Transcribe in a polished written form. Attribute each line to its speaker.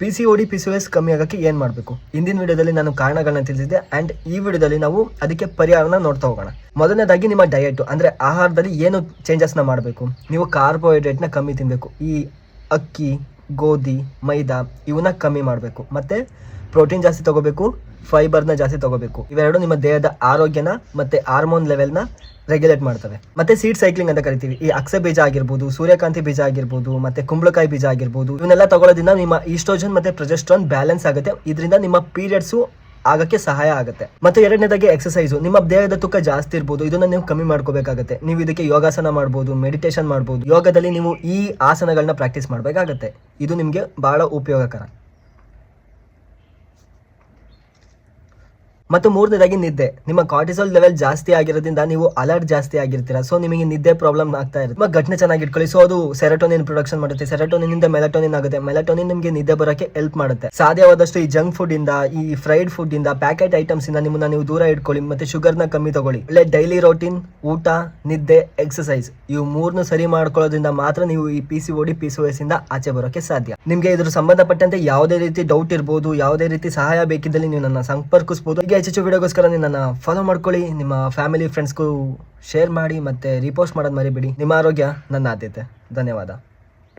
Speaker 1: PCOD PCOS ಕಮ್ಮಿ ಆಗಕ್ಕೆ ಏನ್ ಮಾಡಬೇಕು? ಹಿಂದಿನ ವಿಡಿಯೋದಲ್ಲಿ ನಾನು ಕಾರಣಗಳನ್ನ ತಿಳಿಸಿದ್ದೆ ಅಂಡ್ ಈ ವಿಡಿಯೋದಲ್ಲಿ ನಾವು ಅದಕ್ಕೆ ಪರಿಹಾರನ ನೋಡ್ತಾ ಹೋಗೋಣ. ಮೊದಲನೇದಾಗಿ ನಿಮ್ಮ ಡಯಟ್ ಅಂದ್ರೆ ಆಹಾರದಲ್ಲಿ ಏನು ಚೇಂಜಸ್ ನ ಮಾಡಬೇಕು. ನೀವು ಕಾರ್ಬೋಹೈಡ್ರೇಟ್ ನ ಕಮ್ಮಿ ತಿನ್ನಬೇಕು. ಈ ಅಕ್ಕಿ, ಗೋಧಿ, ಮೈದಾ ಇವನ್ನ ಕಮ್ಮಿ ಮಾಡಬೇಕು. ಮತ್ತೆ ಪ್ರೋಟೀನ್ ಜಾಸ್ತಿ ತಗೋಬೇಕು, ಫೈಬರ್ನ ಜಾಸ್ತಿ ತಗೋಬೇಕು. ಇವೆರಡು ನಿಮ್ಮ ದೇಹದ ಆರೋಗ್ಯನ ಮತ್ತೆ ಹಾರ್ಮೋನ್ ಲೆವೆಲ್ನ ರೆಗ್ಯುಲೇಟ್ ಮಾಡ್ತವೆ. ಮತ್ತೆ ಸೀಡ್ ಸೈಕ್ಲಿಂಗ್ ಅಂತ ಕರಿತೀವಿ. ಈ ಅಕ್ಸೆ ಬೀಜ ಆಗಿರ್ಬೋದು, ಸೂರ್ಯಕಾಂತಿ ಬೀಜ ಆಗಿರ್ಬೋದು, ಮತ್ತೆ ಕುಂಬಳಕಾಯಿ ಬೀಜ ಆಗಿರ್ಬೋದು, ಇವನ್ನೆಲ್ಲ ತಗೊಳ್ಳೋದ್ರಿಂದ ನಿಮ್ಮ ಈಸ್ಟ್ರೋಜನ್ ಮತ್ತೆ ಪ್ರೊಜೆಸ್ಟ್ರಾನ್ ಬ್ಯಾಲೆನ್ಸ್ ಆಗುತ್ತೆ. ಇದರಿಂದ ನಿಮ್ಮ ಪೀರಿಯಡ್ಸ್ ಆಗಕ್ಕೆ ಸಹಾಯ ಆಗುತ್ತೆ. ಮತ್ತೆ ಎರಡನೇದಾಗಿ ಎಕ್ಸಸೈಸ್. ನಿಮ್ಮ ದೇಹದ ತೂಕ ಜಾಸ್ತಿ ಇರ್ಬೋದು, ಇದನ್ನ ನೀವು ಕಮ್ಮಿ ಮಾಡ್ಕೋಬೇಕಾಗುತ್ತೆ. ನೀವು ಇದಕ್ಕೆ ಯೋಗಾಸನ ಮಾಡ್ಬೋದು, ಮೆಡಿಟೇಷನ್ ಮಾಡ್ಬೋದು. ಯೋಗದಲ್ಲಿ ನೀವು ಈ ಆಸನಗಳನ್ನ ಪ್ರಾಕ್ಟೀಸ್ ಮಾಡಬೇಕಾಗುತ್ತೆ. ಇದು ನಿಮಗೆ ಬಹಳ ಉಪಯೋಗಕರ. ಮತ್ತು ಮೂರನೇದಾಗಿ ನಿದ್ದೆ. ನಿಮ್ಮ ಕಾರ್ಟಿಸೋಲ್ ಲೆವೆಲ್ ಜಾಸ್ತಿ ಆಗಿರೋದ್ರಿಂದ ನೀವು ಅಲರ್ಟ್ ಜಾಸ್ತಿ ಆಗಿರ್ತೀರಾ. ಸೊ ನಿಮಗೆ ನಿದ್ದೆ ಪ್ರಾಬ್ಲಮ್ ಆಗ್ತಾ ಇರುತ್ತೆ. ನಿಮ್ಮ ಘಟನೆ ಚೆನ್ನಾಗಿ ಇಟ್ಕೊಳ್ಳಿ. ಸೊ ಅದು ಸೆರೋಟೋನಿನ್ ಪ್ರೊಡಕ್ಷನ್ ಮಾಡುತ್ತೆ. ಸೆರೋಟೋನಿನ್ ಇಂದ ಮೆಲಟೋನಿನ್ ಆಗುತ್ತೆ. ಮೆಲಟೋನಿನ್ ನಿಮಗೆ ನಿದ್ದೆ ಬರೋಕೆ ಹೆಲ್ಪ್ ಮಾಡುತ್ತೆ. ಸಾಧ್ಯವಾದಷ್ಟು ಈ ಜಂಕ್ ಫುಡ್ ಇಂದ, ಈ ಫ್ರೈಡ್ ಫುಡ್ ಇಂದ, ಪ್ಯಾಕೆಟ್ ಐಟಮ್ಸ್ ಇಂದ ನಿಮ್ಮನ್ನ ನೀವು ದೂರ ಇಟ್ಕೊಳ್ಳಿ. ಮತ್ತೆ ಶುಗರ್ನ ಕಮ್ಮಿ ತಗೊಳ್ಳಿ. ಒಳ್ಳೆ ಡೈಲಿ ರೋಟೀನ್, ಊಟ, ನಿದ್ದೆ, ಎಕ್ಸಸೈಸ್ ಇವು ಮೂರನ್ನು ಸರಿ ಮಾಡ್ಕೊಳ್ಳೋದ್ರಿಂದ ಮಾತ್ರ ನೀವು ಈ PCOD PCOS ಇಂದ ಆಚೆ ಬರೋಕೆ ಸಾಧ್ಯ. ನಿಮ್ಗೆ ಇದ್ರ ಸಂಬಂಧಪಟ್ಟಂತೆ ಯಾವುದೇ ರೀತಿ ಡೌಟ್ ಇರ್ಬೋದು, ಯಾವುದೇ ರೀತಿ ಸಹಾಯ ಬೇಕಿದ್ದಲ್ಲಿ ನೀವು ನನ್ನ ಸಂಪರ್ಕಿಸಬಹುದು. ಹೆಚ್ಚು ವಿಡಿಯೋಗೋಸ್ಕರ ನಿನ್ನನ್ನು ಫಾಲೋ ಮಾಡ್ಕೊಳ್ಳಿ. ನಿಮ್ಮ ಫ್ಯಾಮಿಲಿ ಫ್ರೆಂಡ್ಸ್ಗೂ ಶೇರ್ ಮಾಡಿ ಮತ್ತೆ ರಿಪೋಸ್ಟ್ ಮಾಡೋದು ಮರಿಬೇಡಿ. ನಿಮ್ಮ ಆರೋಗ್ಯ ನನ್ನ ಆದ್ಯತೆ. ಧನ್ಯವಾದ.